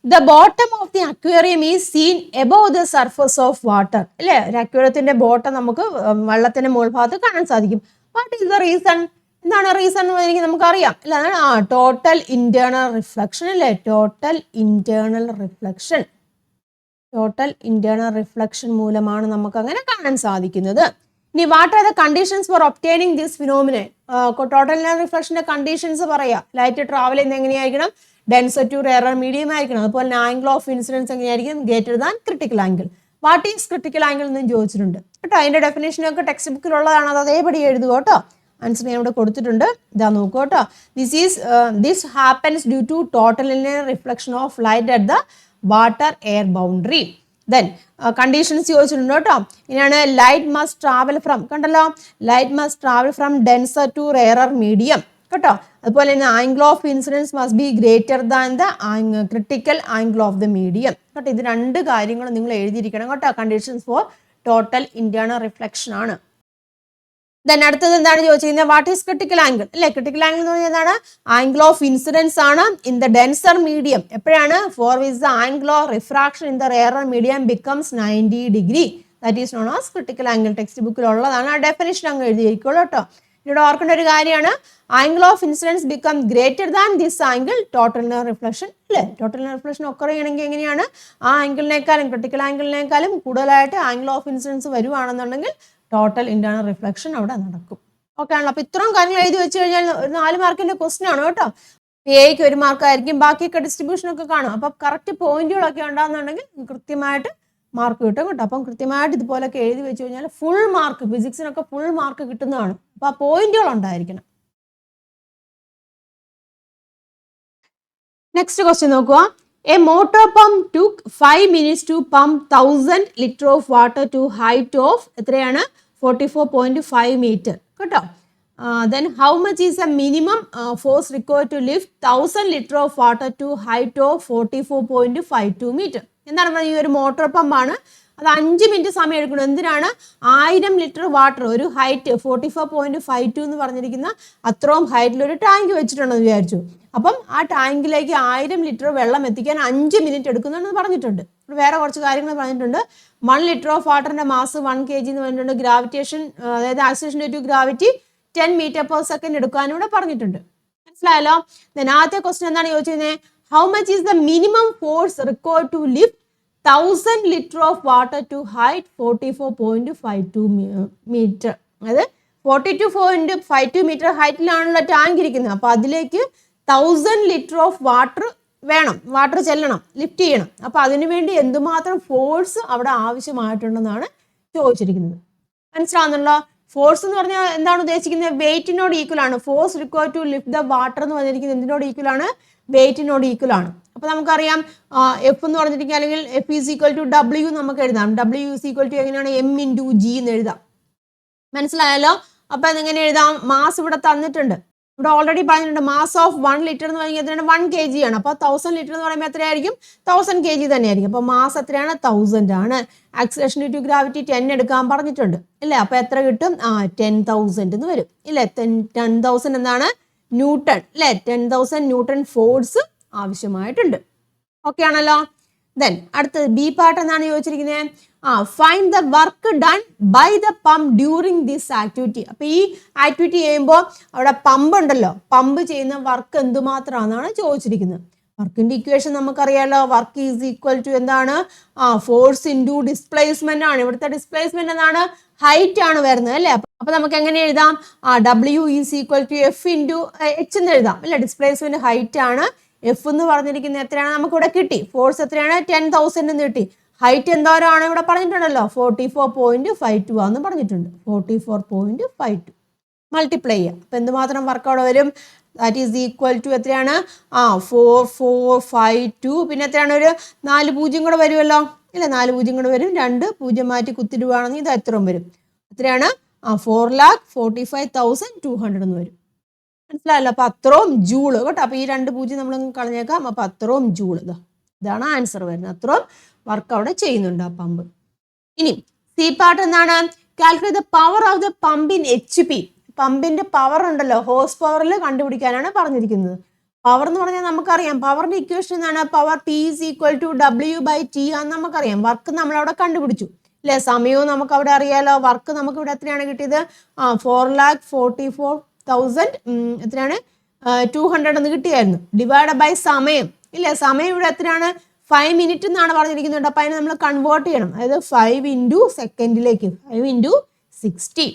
The bottom of the aquarium is seen above the surface of water. അല്ലേ, ഒരു അക്വേറിയത്തിന്റെ ബോട്ടം നമുക്ക് വെള്ളത്തിന്റെ മുകൾ ഭാഗത്ത് കാണാൻ സാധിക്കും. What is the reason? എന്താണ് റീസൺ എന്ന് എനിക്ക് നമുക്കറിയാം അല്ല, അതാണ് ടോട്ടൽ ഇന്റേണൽ റിഫ്ലക്ഷൻ. അല്ലേ, total internal reflection. Total internal reflection മൂലമാണ് നമുക്ക് അങ്ങനെ കാണാൻ സാധിക്കുന്നത്. ഇനി what are the conditions for obtaining this phenomenon? Total internal റിഫ്ലക്ഷന്റെ കണ്ടീഷൻസ് പറയാം. ലൈറ്റ് ട്രാവൽ ചെയ്യുന്നത് എങ്ങനെയായിരിക്കണം? ഡെൻസർ ടു റെയറർ മീഡിയം ആയിരിക്കണം. അതുപോലെ ആംഗിൾ ഓഫ് ഇൻസിഡൻസ് എങ്ങനെയായിരിക്കും? Greater than critical angle. What is critical angle എന്നും ചോദിച്ചിട്ടുണ്ട് കേട്ടോ. അതിന്റെ ഡെഫിനേഷനൊക്കെ ടെക്സ്റ്റ് ബുക്കിലുള്ളതാണ്, അത് അതേപടി എഴുതുക കേട്ടോ. ആൻസർ ഞാൻ ഇവിടെ കൊടുത്തിട്ടുണ്ട്, ഇതാ നോക്കൂ കേട്ടോ. This happens due to total internal reflection of light at the water air boundary. Then conditions ചോദിച്ചിട്ടുണ്ട് കേട്ടോ. ഇങ്ങനെയാണ് ലൈറ്റ് മസ്റ്റ് ട്രാവൽ ഫ്രം, കണ്ടല്ലോ, light must travel from denser to rarer medium കേട്ടോ. അതുപോലെ തന്നെ angle of incidence must be greater than the critical angle of the medium കേട്ടോ. ഇത് രണ്ട് കാര്യങ്ങളും നിങ്ങൾ എഴുതിയിരിക്കണം കേട്ടോ. Conditions for total internal reflection ആണ്. ദെൻ അടുത്തത് എന്താണ് ചോദിച്ചിരിക്കുന്നത്? What is critical angle? അല്ലെ, ക്രിട്ടിക്കൽ ആംഗിൾ എന്ന് പറഞ്ഞാൽ എന്താണ്? ആംഗിൾ ഓഫ് ഇൻസിഡൻസ് ആണ് ഇൻ ദ ഡെൻസർ മീഡിയം. എപ്പോഴാണ്? For which the angle of refraction in the rarer medium becomes 90 degree. That is known as critical angle. Text ബുക്കിലുള്ളതാണ്, ആ definition അങ്ങ് എഴുതിയിരിക്കുള്ളൂ കേട്ടോ. ഇവിടെ ഓർക്കേണ്ട ഒരു കാര്യമാണ്, angle of incidence become greater than this angle total internal reflection. അല്ലേ, ടോട്ടൽ ഇന്റേണൽ റിഫ്ലക്ഷൻ ഒക്കെ ചെയ്യണമെങ്കിൽ എങ്ങനെയാണ്? ആ ആംഗിളിനേക്കാളും ക്രിട്ടിക്കൽ ആംഗിളിനേക്കാളും കൂടുതലായിട്ട് ആംഗിൾ ഓഫ് ഇൻസിഡൻസ് വരുവാണെന്നുണ്ടെങ്കിൽ ടോട്ടൽ ഇന്റേണൽ റിഫ്ലക്ഷൻ അവിടെ നടക്കും. ഓക്കെ ആണല്ലോ. അപ്പൊ ഇത്രയും കാര്യങ്ങൾ എഴുതി വെച്ച് കഴിഞ്ഞാൽ ഒരു 4 മാർക്കിന്റെ ക്വസ്റ്റൻ ആണ് കേട്ടോ. എക്ക് 1 മാർക്കായിരിക്കും, ബാക്കിയൊക്കെ ഡിസ്ട്രിബ്യൂഷൻ ഒക്കെ കാണും. അപ്പൊ കറക്റ്റ് പോയിന്റുകളൊക്കെ ഉണ്ടാകുന്നുണ്ടെങ്കിൽ കൃത്യമായിട്ട് മാർക്ക് കിട്ടും കേട്ടോ. അപ്പം കൃത്യമായിട്ട് ഇതുപോലൊക്കെ എഴുതി വെച്ച് കഴിഞ്ഞാൽ ഫുൾ മാർക്ക്, ഫിസിക്സിനൊക്കെ ഫുൾ മാർക്ക് കിട്ടുന്നതാണ്. അപ്പൊ ആ പോയിന്റുകൾ ഉണ്ടായിരിക്കണം. നെക്സ്റ്റ് ക്വസ്റ്റ്യൻ നോക്കുക. A motor pump took 5 minutes to pump 1000 liter of water to height of എത്രയാണ്? 44.5 meter കേട്ടോ. Then how much is the minimum force required to lift 1000 liter of water to height of 44.52 meter? എന്താണ് പറഞ്ഞത്? ഈ ഒരു motor പമ്പാണ്, അത് 5 minute സമയം എടുക്കണം. എന്തിനാണ്? 1000 ലിറ്റർ വാട്ടർ, ഒരു ഹൈറ്റ് 44.52 എന്ന് പറഞ്ഞിരിക്കുന്ന അത്രയും ഹൈറ്റിൽ ഒരു ടാങ്ക് വെച്ചിട്ടുണ്ടെന്ന് വിചാരിച്ചു. അപ്പം ആ ടാങ്കിലേക്ക് 1000 ലിറ്റർ വെള്ളം എത്തിക്കാൻ 5 മിനിറ്റ് എടുക്കുന്നുണ്ടെന്ന് പറഞ്ഞിട്ടുണ്ട്. വേറെ കുറച്ച് കാര്യങ്ങൾ പറഞ്ഞിട്ടുണ്ട്. 1 ലിറ്റർ ഓഫ് വാട്ടറിന്റെ മാസ് 1 kg എന്ന് പറഞ്ഞിട്ടുണ്ട്. ഗ്രാവിറ്റേഷൻ, അതായത് acceleration due to gravity 10 metre per second എടുക്കാനും ഇവിടെ പറഞ്ഞിട്ടുണ്ട്. മനസ്സിലായല്ലോ. ആദ്യത്തെ ക്വസ്റ്റ്യൻ എന്താണ് ചോദിച്ചിരുന്നത്? How much is the minimum force required to lift 1000 litre of water to height 44.52 metre. അതായത് 42.52 മീറ്റർ ഹൈറ്റിലാണല്ലോ ടാങ്ക് ഇരിക്കുന്നത്. അപ്പൊ അതിലേക്ക് 1000 ലിറ്റർ ഓഫ് വാട്ടർ വേണം, വാട്ടർ ചെല്ലണം, ലിഫ്റ്റ് ചെയ്യണം. അപ്പൊ അതിനുവേണ്ടി എന്തുമാത്രം ഫോഴ്സ് അവിടെ ആവശ്യമായിട്ടുണ്ടെന്നാണ് ചോദിച്ചിരിക്കുന്നത്. മനസ്സിലാവുന്നുണ്ടോ? ഫോഴ്സ് എന്ന് പറഞ്ഞാൽ എന്താണ് ഉദ്ദേശിക്കുന്നത്? വെയിറ്റിനോട് ഈക്വൽ ആണ്. Force required to lift the water എന്ന് പറഞ്ഞിരിക്കുന്നത് എന്തിനോട് ഈക്വൽ ആണ്? വെയിറ്റിനോട് ഈക്വൽ ആണ്. അപ്പൊ നമുക്കറിയാം എഫ് എന്ന് പറഞ്ഞിരിക്കുക, അല്ലെങ്കിൽ F is equal to W നമുക്ക് എഴുതാം. ഡബ്ല്യു ഈസ് ഈക്വൽ ടു എങ്ങനെയാണ്? എം ഇൻറ്റു ജി എന്ന് എഴുതാം. മനസ്സിലായല്ലോ. അപ്പൊ അതെങ്ങനെ എഴുതാം? മാസ് ഇവിടെ തന്നിട്ടുണ്ട്, ഇവിടെ ഓൾറെഡി പറഞ്ഞിട്ടുണ്ട്. മാസ് ഓഫ് 1 ലിറ്റർ എന്ന് പറഞ്ഞാൽ എത്രയാണ്? 1 kg ആണ്. അപ്പൊ 1000 ലിറ്റർ എന്ന് പറയുമ്പോൾ എത്രയായിരിക്കും? 1000 kg തന്നെയായിരിക്കും. അപ്പൊ മാസ് എത്രയാണ്? 1000 ആണ്. ആക്സിലറേഷൻ ഡ്യൂ ടു ഗ്രാവിറ്റി 10 എടുക്കാൻ പറഞ്ഞിട്ടുണ്ട് ഇല്ലേ? അപ്പൊ എത്ര കിട്ടും? 10,000 എന്ന് വരും ഇല്ലേ? 10,000 എന്താണ്? ന്യൂട്ടൺ അല്ലെ? 10,000 ന്യൂട്ടൺ ഫോഴ്സ് ആവശ്യമായിട്ടുണ്ട്. ഓക്കെ ആണല്ലോ. ദെൻ അടുത്തത് ബി പാർട്ട് എന്താണ് ചോദിച്ചിരിക്കുന്നത്? Find the work done by the pump during this activity. അപ്പൊ ഈ ആക്ടിവിറ്റി ചെയ്യുമ്പോൾ അവിടെ പമ്പ് ഉണ്ടല്ലോ, പമ്പ് ചെയ്യുന്ന വർക്ക് എന്തുമാത്രമാണെന്നാണ് ചോദിച്ചിരിക്കുന്നത്. വർക്കിന്റെ ഇക്വേഷൻ നമുക്കറിയാലോ. വർക്ക് ഈസ് ഈക്വൽ ടു എന്താണ്? ഫോഴ്സ് ഇൻറ്റു ഡിസ്പ്ലേസ്മെന്റ് ആണ്. ഇവിടുത്തെ ഡിസ്പ്ലേസ്മെന്റ് എന്താണ്? ഹൈറ്റ് ആണ് വരുന്നത് അല്ലേ? അപ്പൊ നമുക്ക് എങ്ങനെ എഴുതാം? W is equal to F into H എന്ന് എഴുതാം അല്ലെ? ഡിസ്പ്ലേസ്മെന്റ് ഹൈറ്റ് ആണ്. എഫ് എന്ന് പറഞ്ഞിരിക്കുന്നത് എത്രയാണ്? നമുക്ക് ഇവിടെ കിട്ടി. ഫോഴ്സ് എത്രയാണ്? 10,000 എന്ന് കിട്ടി. ഹൈറ്റ് എന്തോരാണ് ഇവിടെ പറഞ്ഞിട്ടുണ്ടല്ലോ? 44.52 ആണെന്ന് പറഞ്ഞിട്ടുണ്ട്. 44.52 മൾട്ടിപ്ലൈ ചെയ്യാം. അപ്പൊ എന്തുമാത്രം വർക്ക് അവിടെ വരും? ദാറ്റ് ഈസ് ഈക്വൽ ടു എത്രയാണ്? 4452. പിന്നെ എത്രയാണ്? ഒരു 4 0 കൂടെ വരുമല്ലോ ഇല്ല? 4 0 കൂടെ വരും. 2 0 മാറ്റി കുത്തിടുവാണെങ്കിൽ ഇത് എത്രയും വരും. എത്രയാണ്? 4,45,200 എന്ന് വരും. മനസ്സിലായല്ലോ. അപ്പൊ അത്രയും ജൂള് കേട്ടോ. അപ്പൊ ഈ 2 0 നമ്മൾ കളഞ്ഞേക്കാം. അപ്പൊ അത്രയും ജൂള്, ഇതാണ് ആൻസർ വരുന്നത്. അത്രയും വർക്ക് അവിടെ ചെയ്യുന്നുണ്ട് ആ പമ്പ്. ഇനി സി പാർട്ട് എന്താണ്? Calculate the power of the pump in HP. പമ്പിന്റെ പവർ ഉണ്ടല്ലോ, ഹോഴ്സ് പവറിൽ കണ്ടുപിടിക്കാനാണ് പറഞ്ഞിരിക്കുന്നത്. പവർ എന്ന് പറഞ്ഞാൽ നമുക്കറിയാം പവറിന്റെ ഇക്വേഷൻ എന്താണ്? Power P is equal to W/T ആണെന്ന് നമുക്കറിയാം. വർക്ക് നമ്മൾ അവിടെ കണ്ടുപിടിച്ചു അല്ലെ? സമയവും നമുക്ക് അവിടെ അറിയാലോ. വർക്ക് നമുക്ക് ഇവിടെ എത്രയാണ് കിട്ടിയത്? 4,44,000 എത്രയാണ് 200 എന്ന് കിട്ടിയായിരുന്നു. ഡിവൈഡ് ബൈ സമയം ഇല്ലേ? സമയം ഇവിടെ എത്രയാണ്? 5 മിനിറ്റ് എന്നാണ് പറഞ്ഞിരിക്കുന്നുണ്ട്. അപ്പൊ അതിനെ നമ്മൾ കൺവേർട്ട് ചെയ്യണം. അതായത് 5 into സെക്കൻഡിലേക്ക് 5 into 60.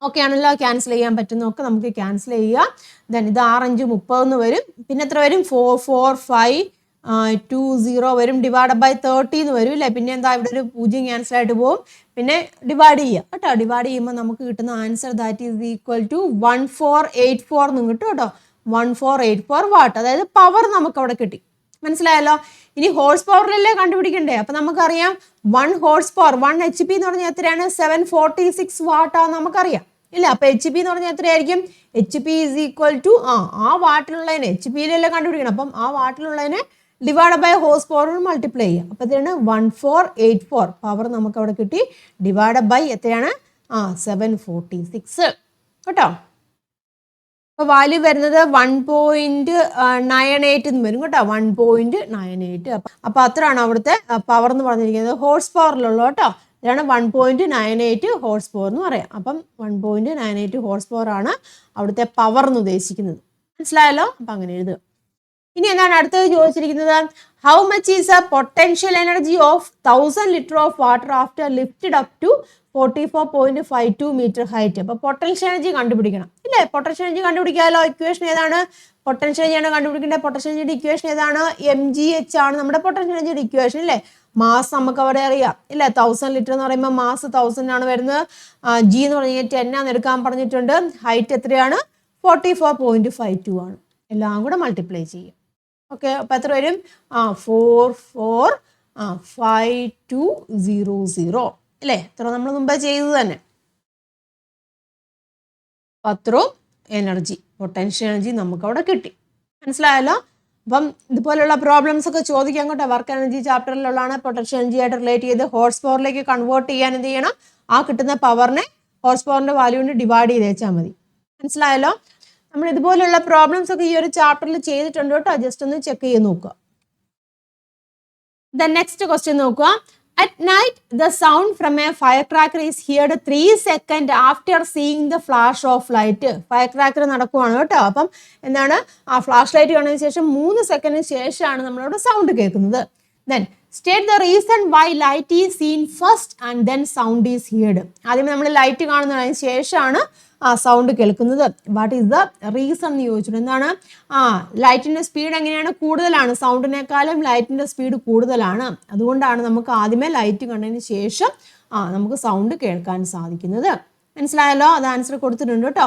ഓക്കെ ആണല്ലോ? ക്യാൻസൽ ചെയ്യാൻ പറ്റുന്നൊക്കെ നമുക്ക് ക്യാൻസൽ ചെയ്യുക. ദെൻ ഇത് 6×5 30 വരും. പിന്നെ എത്ര വരും? 4,4,5,2,0 വരും. ഡിവൈഡ് ബൈ 30 എന്ന് വരും അല്ലേ? പിന്നെ എന്താ ഇവിടെ ഒരു 0 ക്യാൻസൽ ആയിട്ട് പോകും. പിന്നെ ഡിവൈഡ് ചെയ്യുക കേട്ടോ. ഡിവൈഡ് ചെയ്യുമ്പോൾ നമുക്ക് കിട്ടുന്ന answer that is equal to 1484 എന്ന് കിട്ടും കേട്ടോ. 1484 വാട്ട്. അതായത് പവർ നമുക്ക് അവിടെ കിട്ടി. മനസ്സിലായല്ലോ? ഇനി ഹോഴ്സ് പവറിലല്ലേ കണ്ടുപിടിക്കണ്ടേ? അപ്പൊ നമുക്കറിയാം 1 ഹോഴ്സ് പവർ 1 HP എന്ന് പറഞ്ഞാൽ എത്രയാണ്? 746 വാട്ടാന്ന് നമുക്കറിയാം ഇല്ല? അപ്പൊ HP എന്ന് പറഞ്ഞാൽ എത്രയായിരിക്കും? HP ഈസ് ഈക്വൽ ടു ആ വാട്ടിലുള്ളതിനെ HP-യിലല്ലേ കണ്ടുപിടിക്കണം. അപ്പം ആ വാട്ടിലുള്ളതിനെ divide by horse power multiply ചെയ്യുക. അപ്പൊ എത്രയാണ്? 1484 പവർ നമുക്ക് അവിടെ കിട്ടി. ഡിവൈഡ് ബൈ എത്രയാണ്? 746 കേട്ടോ. അപ്പൊ വാല്യൂ വരുന്നത് 1.98 എന്ന് വരും കേട്ടോ. 1.98. അപ്പൊ അത്രയാണ് അവിടുത്തെ പവർ എന്ന് പറഞ്ഞിരിക്കുന്നത്. ഹോഴ്സ് പവറിലുള്ള കേട്ടോ. ഇതാണ് 1.98 ഹോഴ്സ് പവർ എന്ന് പറയാം. അപ്പം 1.98 ഹോഴ്സ് പവർ ആണ് അവിടുത്തെ പവർ എന്ന് ഉദ്ദേശിക്കുന്നത്. മനസ്സിലായല്ലോ? അപ്പൊ അങ്ങനെ എഴുതുക. ഇനി എന്താണ് അടുത്തത് ചോദിച്ചിരിക്കുന്നത്? How much is a potential energy of 1000 litre of water after lifted up to 44.52 metre height. അപ്പൊ പൊട്ടൻഷ്യൽ എനർജി കണ്ടുപിടിക്കണം ഇല്ലേ? പൊട്ടൻഷ്യൽ എനർജി കണ്ടുപിടിക്കാമല്ലോ. ഇക്വേഷൻ ഏതാണ്? പൊട്ടൻഷ്യൽ എനർജിയാണ് കണ്ടുപിടിക്കേണ്ടത്. പൊട്ടൻഷ്യൽ എനർജിയുടെ ഇക്വേഷൻ ഏതാണ്? mgh ആണ് നമ്മുടെ പൊട്ടൻഷ്യൽ എനർജിയുടെ ഇക്വേഷൻ ഇല്ലേ? മാസ് നമുക്ക് അവിടെ അറിയാം ഇല്ലേ? 1000 ലിറ്റർ എന്ന് പറയുമ്പോൾ മാസ് 1000 ആണ് വരുന്നത്. G എന്ന് പറഞ്ഞാൽ 10 ആണ് എടുക്കാൻ പറഞ്ഞിട്ടുണ്ട്. ഹൈറ്റ് എത്രയാണ്? 44.52 ആണ്. എല്ലാം കൂടെ മൾട്ടിപ്ലൈ ചെയ്യും. ഓക്കെ. അപ്പൊ എത്ര വരും? 445200 അല്ലേ? ഇത്ര നമ്മൾ മുമ്പേ ചെയ്തത് തന്നെ. അത്രയും എനർജി പൊട്ടൻഷ്യൽ എനർജി നമുക്ക് അവിടെ കിട്ടി. മനസ്സിലായല്ലോ? അപ്പം ഇതുപോലുള്ള പ്രോബ്ലംസ് ഒക്കെ ചോദിക്കാൻ കേട്ടോ. വർക്ക് എനർജി ചാപ്റ്ററിലുള്ളതാണ്. പൊട്ടൻഷ്യൽ എനർജി ആയിട്ട് റിലേറ്റ് ചെയ്ത് ഹോഴ്സ് പവറിലേക്ക് കൺവേർട്ട് ചെയ്യാൻ എന്ത് ചെയ്യണം? ആ കിട്ടുന്ന പവറിനെ ഹോഴ്സ് പവറിന്റെ വാല്യൂ കൊണ്ട് ഡിവൈഡ് ചെയ്ത് വെച്ചാൽ മതി. മനസ്സിലായല്ലോ? നമ്മൾ ഇതുപോലുള്ള പ്രോബ്ലംസ് ഒക്കെ ഈ ഒരു ചാപ്റ്ററിൽ ചെയ്തിട്ടുണ്ട് കേട്ടോ. ജസ്റ്റ് ഒന്ന് ചെക്ക് ചെയ്ത് നോക്കുക. ദ നെക്സ്റ്റ് ക്വസ്റ്റ്യൻ നോക്കുക. At night, the sound from a firecracker is heard 3 seconds after seeing the flash of light. Firecracker നടക്കുവാണ് കേട്ടോ. അപ്പം എന്താണ്? ആ ഫ്ലാഷ് ലൈറ്റ് കാണുന്നതിന് ശേഷം 3 സെക്കൻഡിന് ശേഷമാണ് നമ്മളവിടെ സൗണ്ട് കേൾക്കുന്നത്. Then state the reason why light is seen first and then sound is heard. ആദ്യം നമ്മൾ ലൈറ്റ് കാണുന്നതിന് ശേഷമാണ് ആ സൗണ്ട് കേൾക്കുന്നത്. വാട്ട് ഈസ് ദ റീസൺ എന്ന് ചോദിച്ചിട്ടുണ്ട്. എന്താണ്? ലൈറ്റിന്റെ സ്പീഡ് എങ്ങനെയാണ്? കൂടുതലാണ്. സൗണ്ടിനേക്കാളും ലൈറ്റിന്റെ സ്പീഡ് കൂടുതലാണ്. അതുകൊണ്ടാണ് നമുക്ക് ആദ്യമേ ലൈറ്റ് കണ്ടതിന് ശേഷം നമുക്ക് സൗണ്ട് കേൾക്കാൻ സാധിക്കുന്നത്. മനസ്സിലായല്ലോ? അത് ആൻസർ കൊടുത്തിട്ടുണ്ട് കേട്ടോ.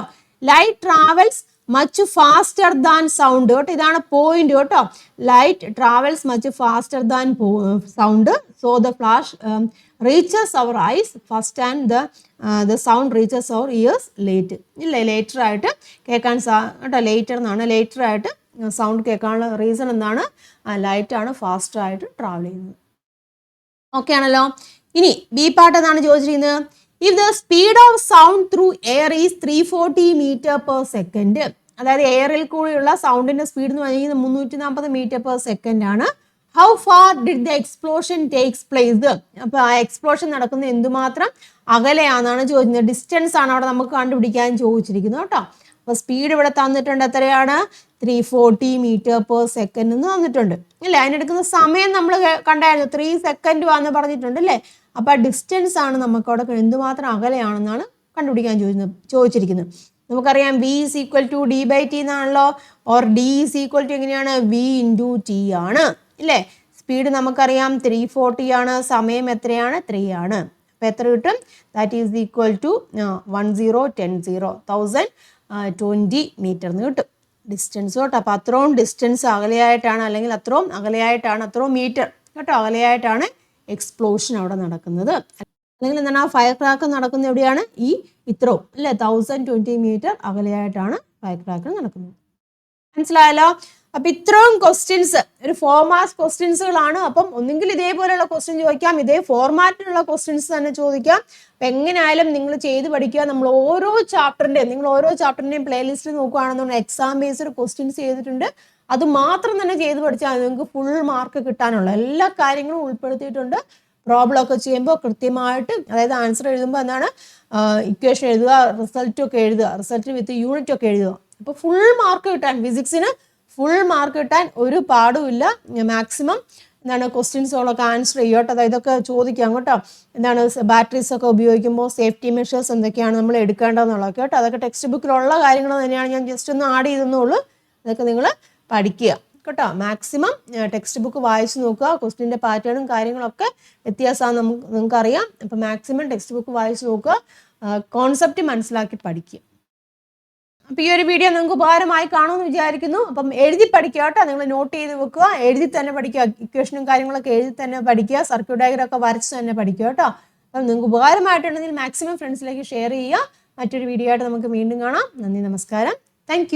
Light travels much faster than sound കേട്ടോ. ഇതാണ് പോയിന്റ് കേട്ടോ. Light travels much faster than sound. So the flash reaches our eyes first and the sound reaches our ears late. ഇല്ലേ? ലേറ്റർ ആയിട്ട് കേൾക്കാൻ കേട്ടോ. ലേറ്റർ എന്നാണ്. ലേറ്റർ ആയിട്ട് സൗണ്ട് കേൾക്കാനുള്ള റീസൺ എന്താണ്? ലൈറ്റ് ആണ് ഫാസ്റ്റ് ആയിട്ട് ട്രാവൽ ചെയ്യുന്നത്. ഓക്കെ ആണല്ലോ? ഇനി ബി പാർട്ട് എന്നാണ് ചോദിച്ചിരിക്കുന്നത്. If the speed of sound through air is 340 metre per second. അതായത് എയറിൽ കൂടിയുള്ള സൗണ്ടിന്റെ സ്പീഡ് എന്ന് പറയുന്നത് 340 മീറ്റർ പെർ സെക്കൻഡ് ആണ്. How far did the explosion takes place. അപ്പൊ ആ എക്സ്പ്ലോഷൻ നടക്കുന്നത് എന്തുമാത്രം അകലെയാണെന്നാണ് ചോദിക്കുന്നത്. ഡിസ്റ്റൻസ് ആണ് അവിടെ നമുക്ക് കണ്ടുപിടിക്കാൻ ചോദിച്ചിരിക്കുന്നത് കേട്ടോ. അപ്പൊ സ്പീഡ് ഇവിടെ തന്നിട്ടുണ്ട്. എത്രയാണ്? 340 മീറ്റർ പെർ സെക്കൻഡ് എന്ന് തന്നിട്ടുണ്ട് അല്ലേ? അതിനെടുക്കുന്ന സമയം നമ്മൾ കണ്ടായിരുന്നു. 3 സെക്കൻഡ് ആണെന്ന് പറഞ്ഞിട്ടുണ്ട് അല്ലേ? അപ്പൊ ഡിസ്റ്റൻസ് ആണ് നമുക്ക് അവിടെ എന്തുമാത്രം അകലെയാണെന്നാണ് കണ്ടുപിടിക്കാൻ ചോദിച്ചിരിക്കുന്നത്. നമുക്കറിയാം V is equal to D/T എന്നാണല്ലോ. Or D is equal to എങ്ങനെയാണ്? V into T ആണ് ഇല്ലേ? സ്പീഡ് നമുക്കറിയാം 340 ആണ്. സമയം എത്രയാണ്? 3 ആണ്. അപ്പൊ എത്ര കിട്ടും? That is equal to 1020 metre എന്ന് കിട്ടും ഡിസ്റ്റൻസ് കേട്ടോ. അപ്പൊ അത്രയും ഡിസ്റ്റൻസ് അകലെയായിട്ടാണ്, അല്ലെങ്കിൽ അത്രയും അകലെയായിട്ടാണ്, അത്രയും മീറ്റർ കേട്ടോ അകലെയായിട്ടാണ് എക്സ്പ്ലോഷൻ അവിടെ നടക്കുന്നത്. അല്ലെങ്കിൽ എന്താണ്? ആ ഫയർ ക്രാക്കർ നടക്കുന്നത് എവിടെയാണ്? ഈ ഇത്രയും അല്ലെ 1020 മീറ്റർ അകലെയായിട്ടാണ് ഫയർ ക്രാക്കർ നടക്കുന്നത്. മനസ്സിലായല്ലോ? അപ്പൊ ഇത്രയും ക്വസ്റ്റ്യൻസ് ഒരു 4 മാർക്സ് ക്വസ്റ്റ്യൻസുകളാണ്. അപ്പം ഒന്നുകിൽ ഇതേപോലെയുള്ള ക്വസ്റ്റ്യൻ ചോദിക്കാം, ഇതേ ഫോർമാറ്റിലുള്ള ക്വസ്റ്റ്യൻസ് തന്നെ ചോദിക്കാം. അപ്പൊ എങ്ങനെയായാലും നിങ്ങൾ ചെയ്ത് പഠിക്കുക. നമ്മൾ ഓരോ ചാപ്റ്ററിന്റെയും പ്ലേലിസ്റ്റ് നോക്കുകയാണെന്നുണ്ടെങ്കിൽ എക്സാം ബേസ്ഡ് ക്വസ്റ്റ്യൻസ് ചെയ്തിട്ടുണ്ട്. അത് മാത്രം തന്നെ ചെയ്ത് പഠിച്ചാൽ നിങ്ങൾക്ക് ഫുൾ മാർക്ക് കിട്ടാനുള്ള എല്ലാ കാര്യങ്ങളും ഉൾപ്പെടുത്തിയിട്ടുണ്ട്. പ്രോബ്ലം ഒക്കെ ചെയ്യുമ്പോൾ കൃത്യമായിട്ട്, അതായത് ആൻസർ എഴുതുമ്പോൾ എന്താണ്, ഇക്വേഷൻ എഴുതുക, റിസൾട്ട് വിത്ത് യൂണിറ്റ് ഒക്കെ എഴുതുക. അപ്പോൾ ഫുൾ മാർക്ക് കിട്ടാൻ, ഫിസിക്സിന് ഫുൾ മാർക്ക് കിട്ടാൻ ഒരു പാടുമില്ല. മാക്സിമം എന്താണ് ക്വസ്റ്റ്യൻസുകളൊക്കെ ആൻസർ ചെയ്യുക കേട്ടോ. അതായത് ഇതൊക്കെ ചോദിക്കാം കേട്ടോ. എന്താണ് ബാറ്ററീസ് ഒക്കെ ഉപയോഗിക്കുമ്പോൾ സേഫ്റ്റി മെഷേഴ്സ് എന്തൊക്കെയാണ് നമ്മൾ എടുക്കേണ്ടതെന്നുള്ളത് കേട്ടോ. അതൊക്കെ ടെക്സ്റ്റ് ബുക്കിലുള്ള കാര്യങ്ങൾ തന്നെയാണ്. ഞാൻ ജസ്റ്റ് ഒന്ന് ആഡ് ചെയ്തെന്നുള്ളൂ. അതൊക്കെ നിങ്ങൾ പഠിക്കുക കേട്ടോ. മാക്സിമം ടെക്സ്റ്റ് ബുക്ക് വായിച്ച് നോക്കുക. ക്വസ്റ്റ്യൻ്റെ പാറ്റേണും കാര്യങ്ങളൊക്കെ വ്യത്യാസമാണ് നിങ്ങൾക്കറിയാം. അപ്പം മാക്സിമം ടെക്സ്റ്റ് ബുക്ക് വായിച്ച് നോക്കുക, കോൺസെപ്റ്റ് മനസ്സിലാക്കി പഠിക്കുക. അപ്പം ഈ ഒരു വീഡിയോ നിങ്ങൾക്ക് ഉപകാരമായി കാണുമെന്ന് വിചാരിക്കുന്നു. അപ്പം എഴുതി പഠിക്കുക കേട്ടോ. നിങ്ങൾ നോട്ട് ചെയ്ത് വെക്കുക, എഴുതി തന്നെ പഠിക്കുക. ഇക്വേഷനും കാര്യങ്ങളൊക്കെ എഴുതി തന്നെ പഠിക്കുക, സർക്യൂട്ട് ഡയഗ്രം ഒക്കെ വരച്ച് തന്നെ പഠിക്കുക കേട്ടോ. അപ്പം നിങ്ങൾക്ക് ഉപകാരമായിട്ടുണ്ടെങ്കിൽ മാക്സിമം ഫ്രണ്ട്സിലേക്ക് ഷെയർ ചെയ്യുക. മറ്റൊരു വീഡിയോ ആയിട്ട് നമുക്ക് വീണ്ടും കാണാം. നന്ദി, നമസ്കാരം. താങ്ക്